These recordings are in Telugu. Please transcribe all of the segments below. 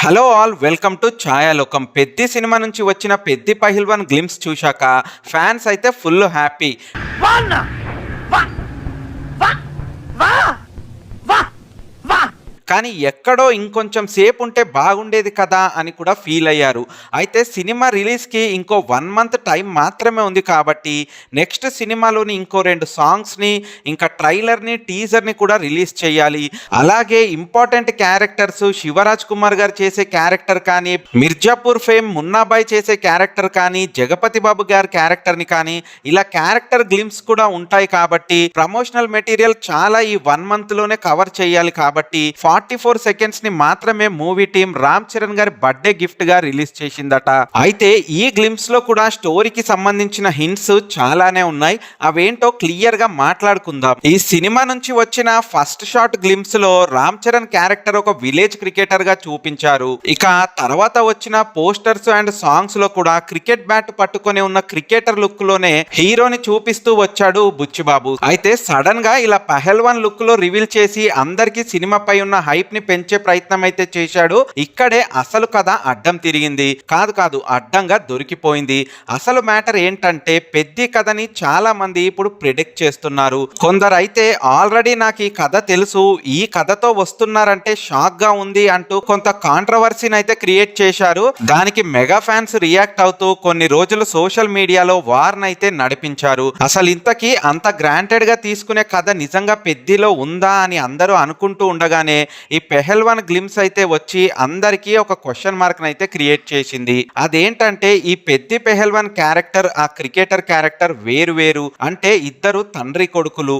Hello all welcome to Chayalokam. Peddi cinema నుంచి వచ్చిన పెద్ది పహిల్వాన్ గ్లిమ్స్ చూశాక ఫ్యాన్స్ అయితే ఫుల్ హ్యాపీ. కానీ ఎక్కడో ఇంకొంచెం సేపు ఉంటే బాగుండేది కదా అని కూడా ఫీల్ అయ్యారు. అయితే సినిమా రిలీజ్కి ఇంకో 1 మంత్ టైం మాత్రమే ఉంది కాబట్టి నెక్స్ట్ సినిమాలోని ఇంకో 2 సాంగ్స్ని ఇంకా ట్రైలర్ని టీజర్ని కూడా రిలీజ్ చేయాలి. అలాగే ఇంపార్టెంట్ క్యారెక్టర్స్ శివరాజ్ కుమార్ గారు చేసే క్యారెక్టర్ కానీ, మిర్జాపూర్ ఫేమ్ మున్నాబాయ్ చేసే క్యారెక్టర్ కానీ, జగపతి బాబు గారి క్యారెక్టర్ని కానీ ఇలా క్యారెక్టర్ గ్లిమ్స్ కూడా ఉంటాయి కాబట్టి ప్రమోషనల్ మెటీరియల్ చాలా ఈ 1 మంత్లోనే కవర్ చేయాలి కాబట్టి 44 సెకండ్స్ ని మాత్రమే మూవీ టీం రామ్ చరణ్ గారి బర్త్డే గిఫ్ట్ గా రిలీజ్ చేసిందట. అయితే ఈ గ్లిమ్స్ లో కూడా స్టోరీకి సంబంధించిన హింట్స్ చాలానే ఉన్నాయి. అవేంటో క్లియర్ గా మాట్లాడుకుందాం. ఈ సినిమా నుంచి వచ్చిన ఫస్ట్ షాట్ గ్లిమ్స్ లో రామ్ చరణ్ క్యారెక్టర్ ఒక విలేజ్ క్రికెటర్ గా చూపించారు. ఇక తర్వాత వచ్చిన పోస్టర్స్ అండ్ సాంగ్స్ లో కూడా క్రికెట్ బ్యాట్ పట్టుకొని ఉన్న క్రికెటర్ లుక్ లోనే హీరోని చూపిస్తూ వచ్చాడు బుచ్చిబాబు. అయితే సడన్ గా ఇలా పహల్వాన్ లుక్ లో రివీల్ చేసి అందరికి సినిమాపై ఉన్న హైప్ ని పెంచే ప్రయత్నం అయితే చేశాడు. ఇక్కడే అసలు కథ అడ్డం తిరిగింది. కాదు అడ్డంగా దొరికిపోయింది. అసలు మ్యాటర్ ఏంటంటే పెద్ది కథని చాలా మంది ఇప్పుడు ప్రిడిక్ట్ చేస్తున్నారు. కొందరు అయితే ఆల్రెడీ నాకు ఈ కథ తెలుసు, ఈ కథతో వస్తున్నారంటే షాక్ గా ఉంది అంటూ కొంత కాంట్రవర్సీని అయితే క్రియేట్ చేశారు. దానికి మెగా ఫ్యాన్స్ రియాక్ట్ అవుతూ కొన్ని రోజులు సోషల్ మీడియాలో వార్న్ అయితే నడిపించారు. అసలు ఇంతకీ అంత గ్రాంటెడ్ గా తీసుకునే కథ నిజంగా పెద్దిలో ఉందా అని అందరూ అనుకుంటూ ఉండగానే ఈ పెహల్వాన్ గ్లిమ్స్ అయితే వచ్చి అందరికీ ఒక క్వశ్చన్ మార్క్ అయితే క్రియేట్ చేసింది. అదేంటంటే ఈ పెద్ది పెహల్వాన్ క్యారెక్టర్ ఆ క్రికెటర్ క్యారెక్టర్ వేరు అంటే ఇద్దరు తండ్రి కొడుకులు.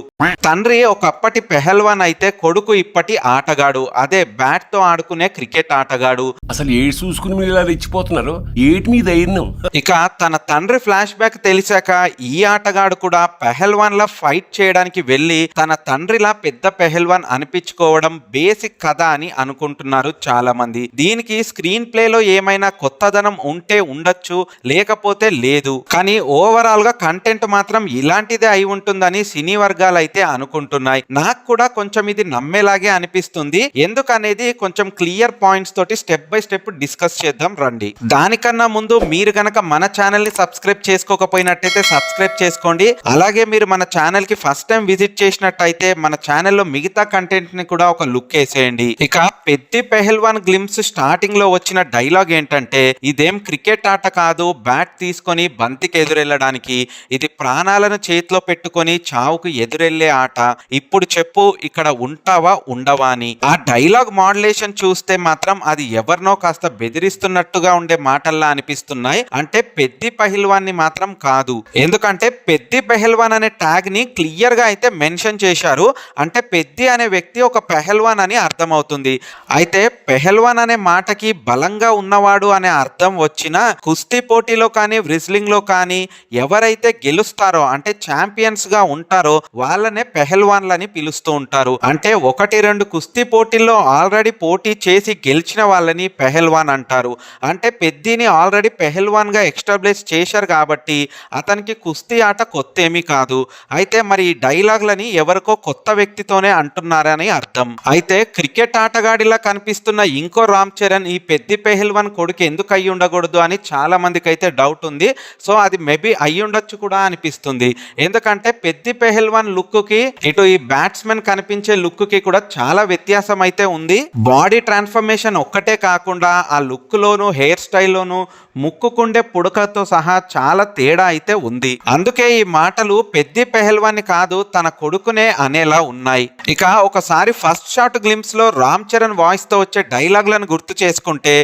తండ్రి ఒకప్పటి పెహల్వాన్ అయితే కొడుకు ఇప్పటి ఆటగాడు, అదే బ్యాట్ తో ఆడుకునే క్రికెట్ ఆటగాడు. అసలు ఏడు చూసుకుని మీరు ఇలా రెచ్చిపోతున్నారు, ఏటి మీ ధైర్యం? ఇక తన తండ్రి ఫ్లాష్ బ్యాక్ తెలిసాక ఈ ఆటగాడు కూడా పెహల్వాన్ లా ఫైట్ చేయడానికి వెళ్ళి తన తండ్రిలా పెద్ద పెహల్వాన్ అనిపించుకోవడం బేసిక్ కథ అని అనుకుంటున్నారు చాలా మంది. దీనికి స్క్రీన్ ప్లే లో ఏమైనా కొత్తదనం ఉంటే ఉండొచ్చు, లేకపోతే లేదు. కానీ ఓవరాల్ గా కంటెంట్ మాత్రం ఇలాంటిదే అయి ఉంటుందని సినీ వర్గాలు అయితే అనుకుంటున్నాయి. నాకు కూడా కొంచెం ఇది నమ్మేలాగే అనిపిస్తుంది. ఎందుకనేది కొంచెం క్లియర్ పాయింట్స్ తోటి స్టెప్ బై స్టెప్ డిస్కస్ చేద్దాం రండి. దానికన్నా ముందు మీరు గనక మన ఛానల్ ని సబ్స్క్రైబ్ చేసుకోకపోయినట్టయితే సబ్స్క్రైబ్ చేసుకోండి. అలాగే మీరు మన ఛానల్ కి ఫస్ట్ టైం విజిట్ చేసినట్టయితే మన ఛానల్లో మిగతా కంటెంట్ ని కూడా ఒక లుక్ వేసేయండి. ఇక పెద్ది పెహల్వాన్ గ్లిమ్స్ స్టార్టింగ్ లో వచ్చిన డైలాగ్ ఏంటంటే, ఇదేం క్రికెట్ ఆట కాదు బ్యాట్ తీసుకొని బంతికి ఎదురెళ్ళడానికి, ఇది ప్రాణాలను చేతిలో పెట్టుకొని చావుకు ఎదురెళ్లే ఆట. ఇప్పుడు చెప్పు ఇక్కడ ఉంటావా ఉండవా అని. ఆ డైలాగ్ మాడ్యులేషన్ చూస్తే మాత్రం అది ఎవరినో కాస్త బెదిరిస్తున్నట్టుగా ఉండే మాటల్లా అనిపిస్తున్నాయి. అంటే పెద్ది పహిల్వాన్ ని మాత్రం కాదు. ఎందుకంటే పెద్ది పెహల్వాన్ అనే ట్యాగ్ ని క్లియర్ గా అయితే మెన్షన్ చేశారు. అంటే పెద్ది అనే వ్యక్తి ఒక పెహల్వాన్ అని అర్థమవుతుంది. అయితే పెహల్వాన్ అనే మాటకి బలంగా ఉన్నవాడు అనే అర్థం వచ్చిన కుస్తీ పోటీలో కానీ వ్రిస్లింగ్ లో కానీ ఎవరైతే గెలుస్తారో అంటే ఛాంపియన్స్ గా ఉంటారో వాళ్ళనే పెహల్వాన్లని పిలుస్తూ ఉంటారు. అంటే 1-2 కుస్తీ పోటీల్లో ఆల్రెడీ పోటీ చేసి గెలిచిన వాళ్ళని పెహల్వాన్ అంటారు. అంటే పెద్దిని ఆల్రెడీ పెహల్వాన్ గా ఎస్టాబ్లిష్ చేశారు కాబట్టి అతనికి కుస్తీ ఆట కొత్త ఏమీ కాదు. అయితే మరి ఈ డైలాగ్లని ఎవరికో కొత్త వ్యక్తితోనే అంటున్నారని అర్థం. అయితే క్రికెట్ ఆటగాడిలా కనిపిస్తున్న ఇంకో రామ్ చరణ్ ఈ పెద్ది పెహల్వాన్ కొడుకు ఎందుకు అయ్యి ఉండకూడదు అని చాలా మందికి అయితే డౌట్ ఉంది. సో అది మేబీ అయ్యి ఉండొచ్చు కూడా అనిపిస్తుంది. ఎందుకంటే పెద్ది పెహల్వాన్ లుక్ కి ఇటు ఈ బ్యాట్స్మెన్ కనిపించే లుక్ కి కూడా చాలా వ్యత్యాసం అయితే ఉంది. బాడీ ట్రాన్స్ఫర్మేషన్ ఒక్కటే కాకుండా ఆ లుక్ లోను హెయిర్ స్టైల్లోను ముక్కుకుండే పుడకతో సహా చాలా తేడా అయితే ఉంది. అందుకే ఈ మాటలు పెద్ది పెహల్వాన్ కాదు తన కొడుకునే అనేలా ఉన్నాయి. ఇక ఒకసారి ఫస్ట్ షాట్ గ్లిమ్స్ లో రామ్ చరణ్ వాయిస్ తో వచ్చే డైలాగ్లను గుర్తు చేసుకుంటే,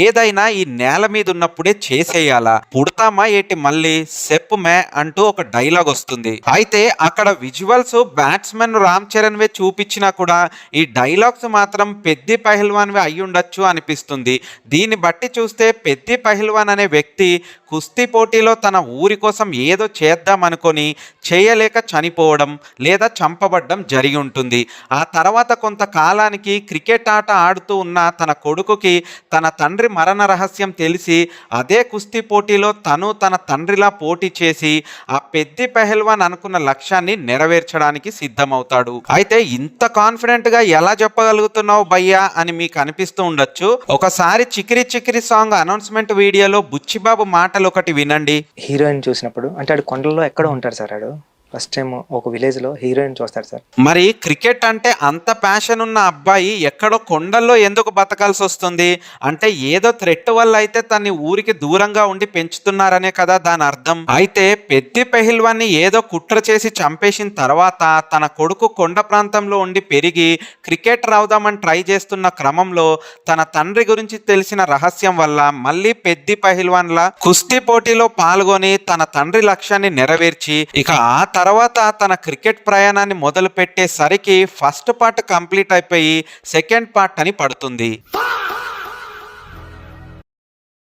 ఏదైనా ఈ నేల మీద ఉన్నప్పుడే చేసేయాలా, పుడతామా ఏటి మళ్ళీ సెప్ మే అంటూ ఒక డైలాగ్ వస్తుంది. అయితే అక్కడ విజువల్స్ బ్యాట్స్మెన్ రామ్ చరణ్ వే చూపించినా కూడా ఈ డైలాగ్స్ మాత్రం పెద్ది పహల్వాన్ వే అయ్యుండొచ్చు అనిపిస్తుంది. దీన్ని బట్టి చూస్తే పెద్ది పహల్వాన్ అనే వ్యక్తి కుస్తీ పోటీలో తన ఊరి కోసం ఏదో చేద్దాం అనుకొని చేయలేక చనిపోవడం లేదా చంపబడ్డం జరిగి ఉంటుంది. ఆ తర్వాత కొంతకాలం కాలానికి క్రికెట్ ఆట ఆడుతూ ఉన్న తన కొడుకుకి తన తండ్రి మరణ రహస్యం తెలిసి అదే కుస్తీ పోటీలో తను తన తండ్రిలా పోటీ చేసి ఆ పెద్ది పెహల్వాన్ అనుకున్న లక్ష్యాన్ని నెరవేర్చడానికి సిద్ధమవుతాడు. అయితే ఇంత కాన్ఫిడెంట్ గా ఎలా చెప్పగలుగుతున్నావు భయ్యా అని మీకు అనిపిస్తూ ఉండొచ్చు. ఒకసారి చికిరి చికిరి సాంగ్ అనౌన్స్మెంట్ వీడియోలో బుచ్చిబాబు మాటలు ఒకటి వినండి. హీరోయిన్ చూసినప్పుడు అంటే ఆడు కొండల్లో ఎక్కడో ఉంటాడు సార్. ఆడు ఫస్ట్ టైం ఒక విలేజ్ లో హీరోయిన్ చూస్తాడు సార్. మరి క్రికెట్ అంటే అంత ప్యాషన్ ఉన్న అబ్బాయి ఎక్కడో కొండల్లో ఎందుకు బతకాల్సి వస్తుంది అంటే ఏదో థ్రెట్ వల్ల అయితే తన్ని ఊరికి దూరంగా ఉండి పెంచుతున్నారనే కదా దాని అర్థం. అయితే పెద్ది పెహిల్వాన్ని ఏదో కుట్ర చేసి చంపేసిన తర్వాత తన కొడుకు కొండ ప్రాంతంలో ఉండి పెరిగి క్రికెటర్ అవుదామని ట్రై చేస్తున్న క్రమంలో తన తండ్రి గురించి తెలిసిన రహస్యం వల్ల మళ్ళీ పెద్ది పెహిల్వాన్ల కుస్తీ పోటీలో పాల్గొని తన తండ్రి లక్ష్యాన్ని నెరవేర్చి ఇక ఆ తర్వాత తన క్రికెట్ ప్రయాణాన్ని మొదలు పెట్టేసరికి ఫస్ట్ పార్ట్ కంప్లీట్ అయిపోయి సెకండ్ పార్ట్ అని పడుతుంది.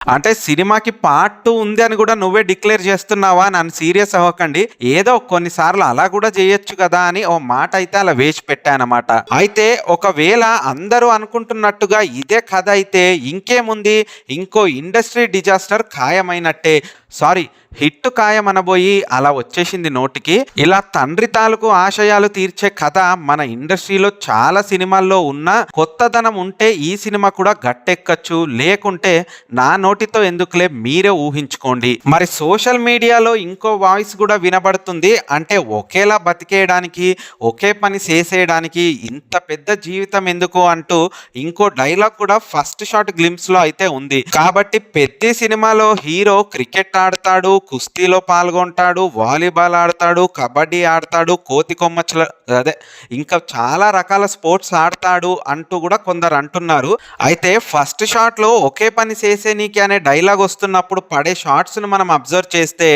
అంటే సినిమాకి పార్ట్ 2 ఉంది అని కూడా నువ్వే డిక్లేర్ చేస్తున్నావా? నన్ను సీరియస్ అవ్వకండి, ఏదో కొన్నిసార్లు అలా కూడా చేయొచ్చు కదా అని ఓ మాట అయితే అలా వేసి పెట్టానమాట. అయితే ఒకవేళ అందరూ అనుకుంటున్నట్టుగా ఇదే కథ అయితే ఇంకేముంది, ఇంకో ఇండస్ట్రీ డిజాస్టర్ ఖాయమైనట్టే. సారీ, హిట్ ఖాయం అనబోయి అలా వచ్చేసింది నోటికి. ఇలా తండ్రి తాలూకు ఆశయాలు తీర్చే కథ మన ఇండస్ట్రీలో చాలా సినిమాల్లో ఉన్న కొత్తదనం ఉంటే ఈ సినిమా కూడా గట్టెక్కచ్చు, లేకుంటే నా నోటితో ఎందుకులే మీరే ఊహించుకోండి. మరి సోషల్ మీడియాలో ఇంకో వాయిస్ కూడా వినబడుతుంది. అంటే ఒకేలా బతికేయడానికి ఒకే పని చేసేయడానికి ఇంత పెద్ద జీవితం ఎందుకు అంటూ ఇంకో డైలాగ్ కూడా ఫస్ట్ షాట్ గ్లింప్స్ లో అయితే ఉంది. కాబట్టి పెద్ద సినిమాలో హీరో క్రికెట్ ఆడతాడు, కుస్తీలో పాల్గొంటాడు, వాలీబాల్ ఆడతాడు, కబడ్డీ ఆడతాడు, కోతి కొమ్మచ్చుల అదే ఇంకా చాలా రకాల స్పోర్ట్స్ ఆడతాడు అంటూ కూడా కొందరు అంటున్నారు. అయితే ఫస్ట్ షాట్ లో ఒకే పని చేసే నీకి అనే డైలాగ్ వస్తున్నప్పుడు పడే షాట్స్ ను మనం అబ్జర్వ్ చేస్తే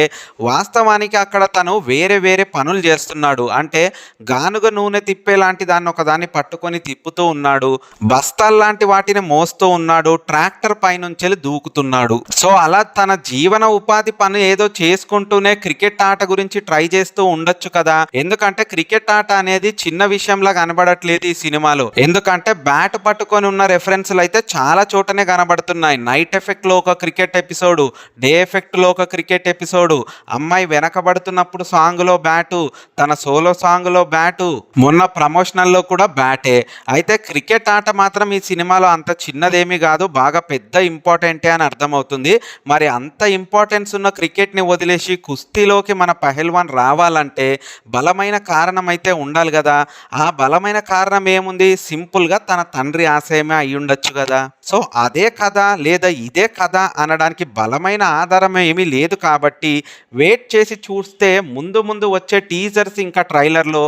వాస్తవానికి అక్కడ తను వేరే వేరే పనులు చేస్తున్నాడు. అంటే గానుగ నూనె తిప్పే లాంటి దాన్ని ఒకదాన్ని పట్టుకొని తిప్పుతూ ఉన్నాడు, బస్తాల్ లాంటి వాటిని మోస్తూ ఉన్నాడు, ట్రాక్టర్ పైనుంచి దూకుతున్నాడు. సో అలా తన జీవన ఉపాధి పని ఏదో చేసుకుంటూనే క్రికెట్ ఆట గురించి ట్రై చేస్తూ ఉండొచ్చు కదా. ఎందుకంటే క్రికెట్ ఆట అనేది చిన్న విషయంలా కనబడట్లేదు ఈ సినిమాలో. ఎందుకంటే బ్యాట్ పట్టుకొని ఉన్న రెఫరెన్స్లు అయితే చాలా చోటనే కనబడుతున్నాయి. నైట్ ఎఫెక్ట్ లో ఒక క్రికెట్ ఎపిసోడు, డే ఎఫెక్ట్ లో ఒక క్రికెట్ ఎపిసోడు, అమ్మాయి వెనకబడుతున్నప్పుడు సాంగ్ లో బ్యాటు, తన సోలో సాంగ్ లో బ్యాటు, మొన్న ప్రమోషనల్ లో కూడా బ్యాటే. అయితే క్రికెట్ ఆట మాత్రం ఈ సినిమాలో అంత చిన్నదేమీ కాదు, బాగా పెద్ద ఇంపార్టెంటే అని అర్థమవుతుంది. మరి అంత ఇంపార్టెన్స్ ఉన్న క్రికెట్ని వదిలేసి కుస్తీలోకి మన పెహల్వాన్ రావాలంటే బలమైన కారణం అయితే ఉండాలి కదా. ఆ బలమైన కారణం ఏముంది? సింపుల్గా తన తండ్రి ఆశయమే అయి ఉండొచ్చు కదా. సో అదే కథ లేదా ఇదే కథ అనడానికి బలమైన ఆధారం ఏమీ లేదు. కాబట్టి వెయిట్ చేసి చూస్తే ముందు ముందు వచ్చే టీజర్స్ ఇంకా ట్రైలర్లో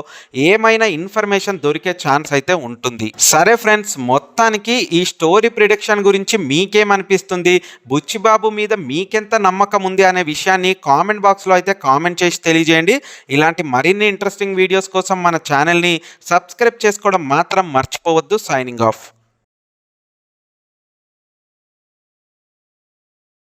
ఏమైనా ఇన్ఫర్మేషన్ దొరికే ఛాన్స్ అయితే ఉంటుంది. సరే ఫ్రెండ్స్, మొత్తానికి ఈ స్టోరీ ప్రిడిక్షన్ గురించి మీకేమనిపిస్తుంది? బుచ్చిబాబు మీద మీకెంత నమ్మకం ఉంది అనే విషయాన్ని కామెంట్ బాక్స్లో అయితే కామెంట్ చేసి తెలియజేయండి. ఇలాంటి మరిన్ని ఇంట్రెస్టింగ్ వీడియోస్ కోసం మన ఛానల్ని సబ్స్క్రైబ్ చేసుకోవడం మాత్రం మర్చిపోవద్దు. Signing off.